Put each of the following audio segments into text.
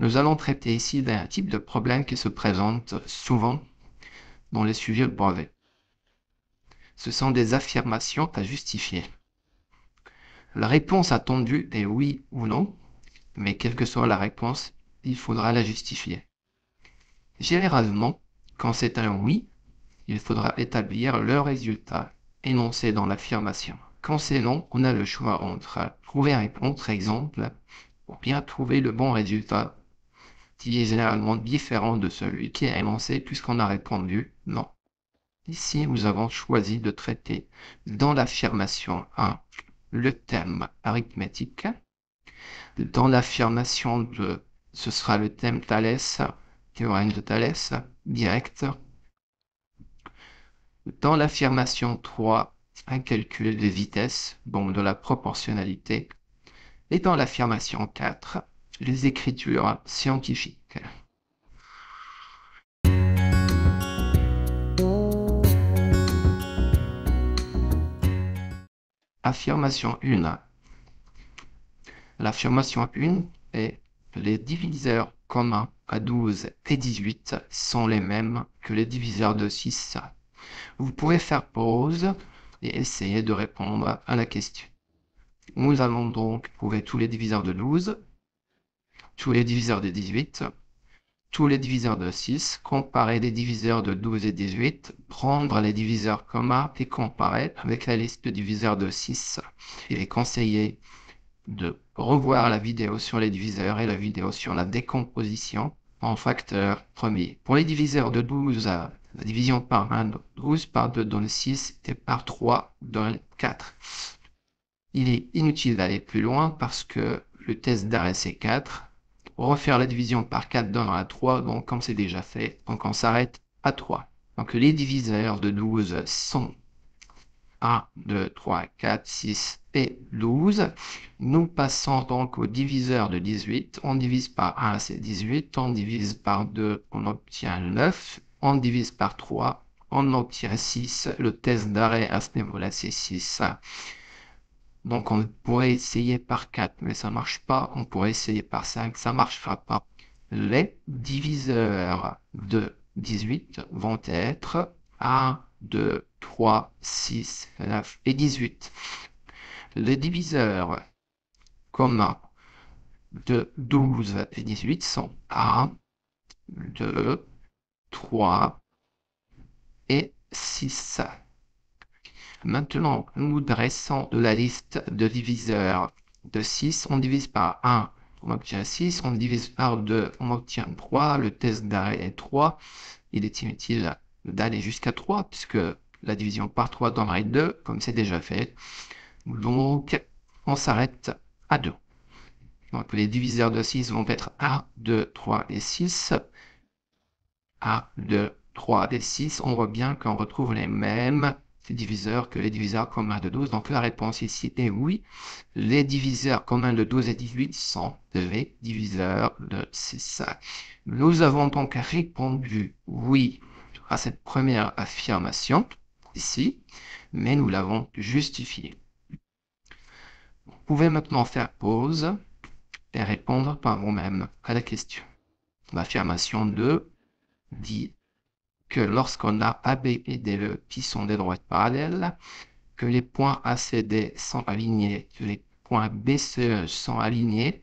Nous allons traiter ici d'un type de problème qui se présente souvent dans les sujets de brevet. Ce sont des affirmations à justifier. La réponse attendue est oui ou non, mais quelle que soit la réponse, il faudra la justifier. Généralement, quand c'est un oui, il faudra établir le résultat énoncé dans l'affirmation. Quand c'est non, on a le choix entre trouver un contre-exemple ou bien trouver le bon résultat qui est généralement différent de celui qui est énoncé puisqu'on a répondu non. Ici, nous avons choisi de traiter dans l'affirmation 1 le thème arithmétique. Dans l'affirmation 2, ce sera le thème Thalès, théorème de Thalès, direct. Dans l'affirmation 3, un calcul de vitesse, donc de la proportionnalité. Et dans l'affirmation 4, les écritures scientifiques. Affirmation 1. L'affirmation 1 est que les diviseurs communs à 12 et 18 sont les mêmes que les diviseurs de 6. Vous pouvez faire pause et essayer de répondre à la question. Nous allons donc trouver tous les diviseurs de 12, tous les diviseurs de 18, tous les diviseurs de 6, comparer les diviseurs de 12 et 18, prendre les diviseurs communs et comparer avec la liste de diviseurs de 6. Il est conseillé de revoir la vidéo sur les diviseurs et la vidéo sur la décomposition en facteurs premiers. Pour les diviseurs de 12, la division par 1 donne 12, par 2 donne 6 et par 3 donne 4. Il est inutile d'aller plus loin parce que le test d'arrêt c'est 4. Refaire la division par 4 donnera 3, donc comme c'est déjà fait, donc on s'arrête à 3. Donc les diviseurs de 12 sont 1, 2, 3, 4, 6 et 12. Nous passons donc au diviseur de 18. On divise par 1, c'est 18. On divise par 2, on obtient 9. On divise par 3, on obtient 6. Le test d'arrêt à ce niveau-là, c'est 6. Donc on pourrait essayer par 4, mais ça ne marche pas. On pourrait essayer par 5, ça ne marchera pas. Les diviseurs de 18 vont être 1, 2, 3, 6, 9 et 18. Les diviseurs communs de 12 et 18 sont 1, 2, 3 et 6. Maintenant, nous dressons de la liste de diviseurs de 6. On divise par 1, on obtient 6. On divise par 2, on obtient 3. Le test d'arrêt est 3. Il est inutile d'aller jusqu'à 3 puisque la division par 3 donnerait 2, comme c'est déjà fait. Donc, on s'arrête à 2. Donc, les diviseurs de 6 vont être 1, 2, 3 et 6. 1, 2, 3 et 6. On voit bien qu'on retrouve les mêmes diviseurs que les diviseurs communs de 12. Donc, la réponse ici est oui. Les diviseurs communs de 12 et 18 sont les diviseurs de 6. Nous avons donc répondu oui à cette première affirmation ici, mais nous l'avons justifiée. Vous pouvez maintenant faire pause et répondre par vous-même à la question. L'affirmation 2 dit que lorsqu'on a AB et DE qui sont des droites parallèles, que les points ACD sont alignés, que les points BCE sont alignés,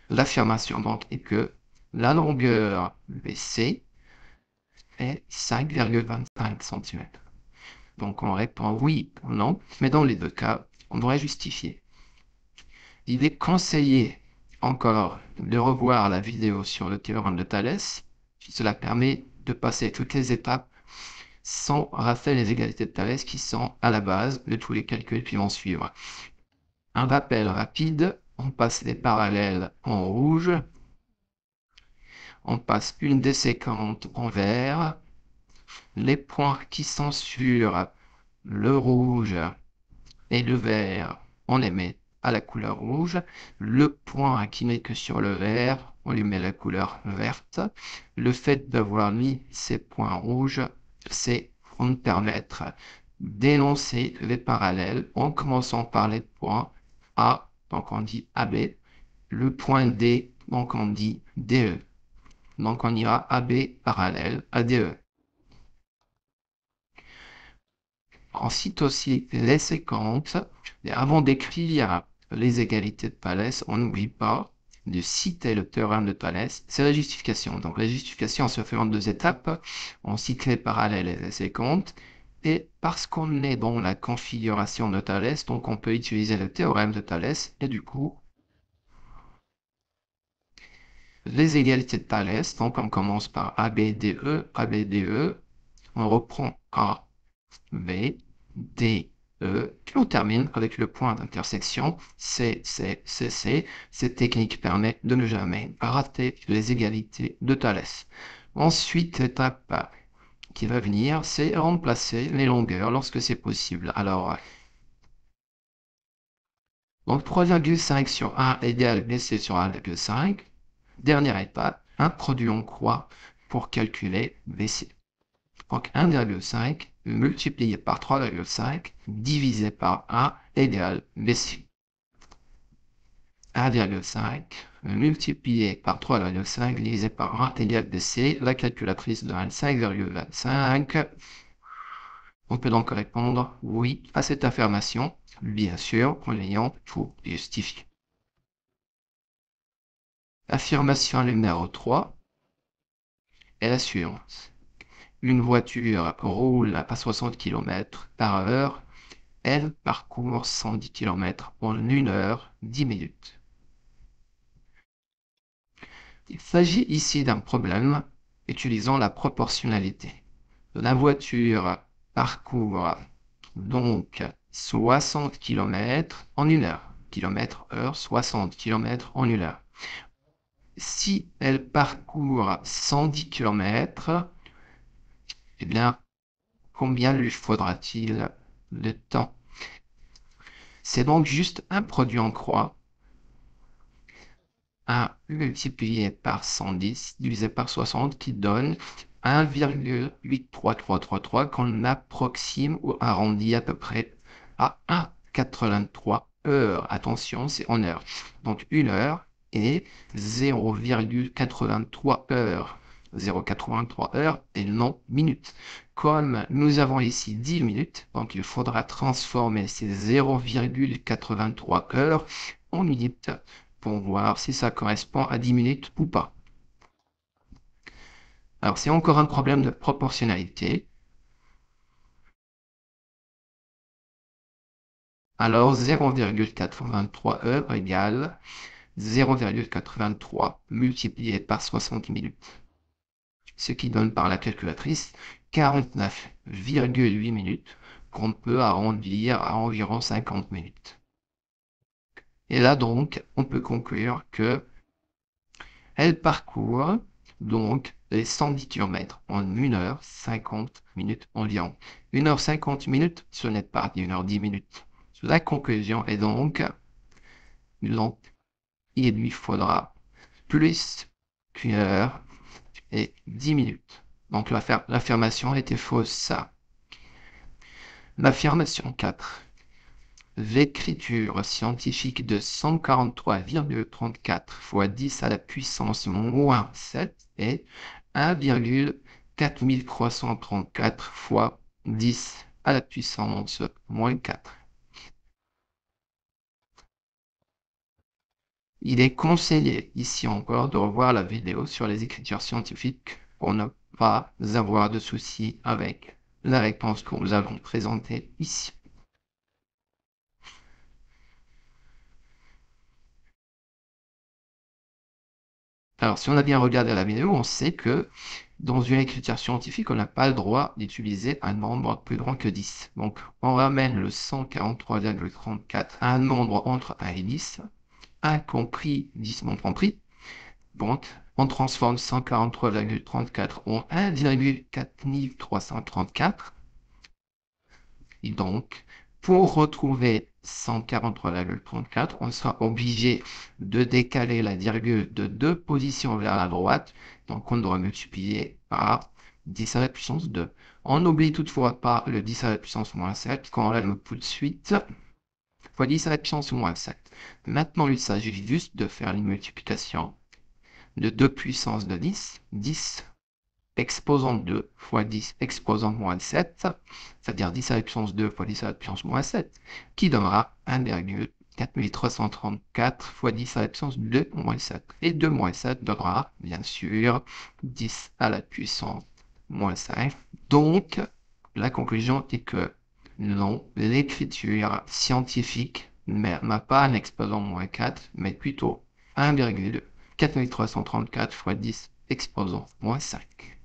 l'affirmation donc est que la longueur BC est 5,25 cm. Donc on répond oui ou non, mais dans les deux cas, on devrait justifier. Il est conseillé encore de revoir la vidéo sur le théorème de Thalès. Cela permet de passer toutes les étapes sans rater les égalités de Thalès qui sont à la base de tous les calculs qui vont suivre. Un rappel rapide, on passe les parallèles en rouge, on passe une des séquentes en vert, les points qui sont sur le rouge et le vert, on les met à la couleur rouge. Le point qui n'est que sur le vert, on lui met la couleur verte. Le fait d'avoir mis ces points rouges, c'est pour nous permettre d'énoncer les parallèles en commençant par les points A, donc on dit AB, le point D donc on dit DE. Donc on ira AB parallèle à DE. On cite aussi les séquences. Et avant d'écrire les égalités de Thalès, on n'oublie pas de citer le théorème de Thalès. C'est la justification. Donc la justification se fait en deux étapes. On cite les parallèles et les séquentes. Et parce qu'on est dans la configuration de Thalès, donc on peut utiliser le théorème de Thalès. Et du coup, les égalités de Thalès, donc on commence par ABDE, ABDE. On reprend A, B, D, E, puis on termine avec le point d'intersection C, C, C, C. Cette technique permet de ne jamais rater les égalités de Thalès. Ensuite, l'étape qui va venir, c'est remplacer les longueurs lorsque c'est possible. Alors, donc 3,5 sur 1 égale BC sur 1,5. Dernière étape, un produit en croix pour calculer BC. Donc 1,5 multiplié par 3,5 divisé par 1 égale BC. 1,5 multiplié par 3,5 divisé par 1 égale BC. La calculatrice donne 5,25. On peut donc répondre oui à cette affirmation, bien sûr, en ayant tout justifié. Affirmation numéro 3 est la suivante. Une voiture roule à 60 km/h. Elle parcourt 110 km en 1 heure 10 minutes. Il s'agit ici d'un problème utilisant la proportionnalité. La voiture parcourt donc 60 km en 1 heure. Km/h, 60 km en 1 heure. Si elle parcourt 110 km, eh bien, combien lui faudra-t-il de temps? C'est donc juste un produit en croix. 1 multiplié par 110 divisé par 60 qui donne 1,83333 qu'on approxime ou arrondit à peu près à 1,83 heures. Attention, c'est en heures. Donc 1 heure et 0,83 heures. 0,83 heures et non minutes. Comme nous avons ici 10 minutes, donc il faudra transformer ces 0,83 heures en minutes pour voir si ça correspond à 10 minutes ou pas. Alors, c'est encore un problème de proportionnalité. Alors, 0,83 heures égale 0,83 multiplié par 60 minutes. Ce qui donne par la calculatrice 49,8 minutes qu'on peut arrondir à environ 50 minutes. Et là donc, on peut conclure que elle parcourt donc les 110 km en 1 heure 50 minutes environ. 1 heure 50 minutes, ce n'est pas 1 heure 10 minutes. La conclusion est donc, il lui faudra plus qu'1 heure et 10 minutes. Donc l'affirmation était fausse. L'affirmation 4. L'écriture scientifique de 143,34 fois 10 à la puissance moins 7 est 1,4334 fois 10 à la puissance moins 4. Il est conseillé ici encore de revoir la vidéo sur les écritures scientifiques pour ne pas avoir de soucis avec la réponse que nous allons présenter ici. Alors, si on a bien regardé la vidéo, on sait que dans une écriture scientifique, on n'a pas le droit d'utiliser un nombre plus grand que 10. Donc, on ramène le 143,34 à un nombre entre 1 et 10, 1 compris, 10 non compris. Donc, on transforme 143,34 en 1,4334. Et donc, pour retrouver 143,34, on sera obligé de décaler la virgule de 2 positions vers la droite. Donc, on doit multiplier par 10 à la puissance 2. On n'oublie toutefois pas le 10 à la puissance moins 7 quand on l'a tout de suite fois 10 à la puissance moins 7. Maintenant, il s'agit juste de faire une multiplication de 2 puissance de 10, 10 exposant 2 fois 10 exposant moins 7, c'est-à-dire 10 à la puissance 2 fois 10 à la puissance moins 7, qui donnera 1,4334 fois 10 à la puissance 2 moins 7. Et 2 moins 7 donnera, bien sûr, 10 à la puissance moins 5. Donc, la conclusion est que non, l'écriture scientifique n'a pas un exposant moins 4, mais plutôt 1,4334 fois 10 exposant moins 5.